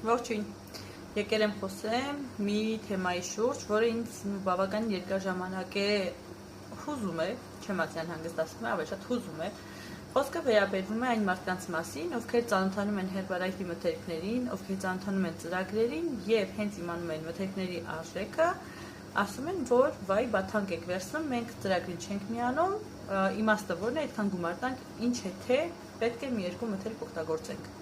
Ողջույն, եկել եմ խոսեմ մի թեմայի շուրջ, որը ինձ բավականին երկար ժամանակ է հուզում է, չեմ ասել հանգստացնում է, ավելի շատ հուզում է։ Խոսքը վերաբերվում է այն մարդկանց մասին, ովքեր ծանոթանում են Herbalife-ի մթերքներին, ովքեր ծանոթանում են ծրագրերին եւ հենց իմանում են մթերքների արժեքը, ասում են, որ վայ, բա թանկ եք վերցնում, մենք ծրագրին չենք միանում, իմաստը որն է, այդքան գումար տանք, ինչ է թե պետք է մի երկու մթերք օգտագործենք։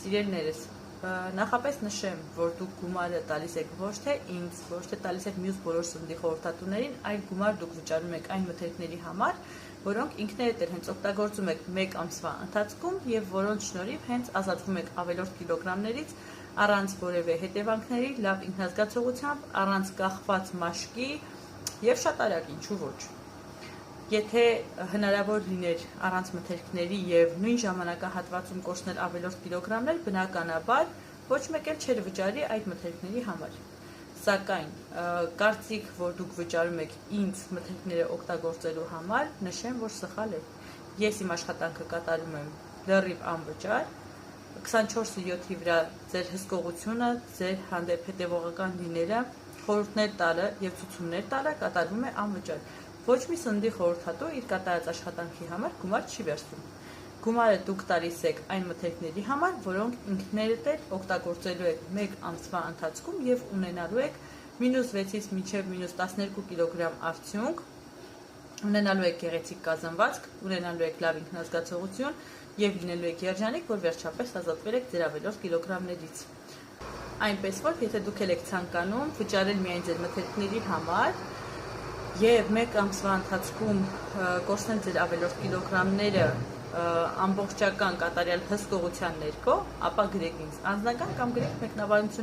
Սիրելիներս, նախապես նշեմ, որ դուք գումարը տալիս եք ոչ թե ինձ, ոչ թե տալիս եք մյուս բոլոր սննդի խորհրդատուներին, այլ գումար դուք վճարում եք այն մթերքների համար, որոնք ինքներդ էլ հենց օգտագործում եք 1 ամսվա ընթացքում եւ որոնց շնորհիվ հենց ազատվում եք ավելորդ կիլոգրամներից առանց որևէ հետևանքների, լավ ինքնազգացողությամբ, առանց կախված մաշկի եւ շատ արագ, ինչու ոչ։ Եթե հնարավոր լիներ առանց մթերքների եւ նույն ժամանակահատվածում կորցնել ավելորդ կիլոգրամներ, բնականաբար ոչ մեկ էլ չէր վճարի այդ մթերքների համար։ Սակայն կարծիք, որ դուք վճարում եք ինձ մթերքները օգտագործելու համար, նշեմ, որ սխալ է։ Ես իմ աշխատանքը կատարում եմ լրիվ անվճար, 24/7-ի վրա ձեր հսկողությունը, ձեր հանդեպ հետևողական լինելը, խորհուրդներ տալը եւ ցուցումներ տալը կատարվում է անվճար։ Ոչ մի սննդի խորհրդատու իր կատարած աշխատանքի համար գումար չի վերցնում։ Գումարը դուք տալիս եք այն մթերքների համար, որոնք ինքներդ էլ օգտագործելու եք 1 ամսվա ընթացքում եւ ունենալու եք -6-ից մինչեւ -12 կիլոգրամ արդյունք, ունենալու եք գեղեցիկ կազմվածք, ունենալու եք լավ ինքնազգացողություն եւ լինելու եք երջանիկ, որ վերջապես ազատվել եք ձեր ավելորդ կիլոգրամներից։ Այնպես որ, եթե դուք եք ցանկանում վճարել միայն ձեր մթերքների համար եւ 1 ամսվա ընթացքում կորցնել ձեր ավելորդ կիլոգրամները ամբողջական կատարյալ հսկողության ներքո, ապա գրեք ինձ անձնական կամ գրեք մեկնաբանություն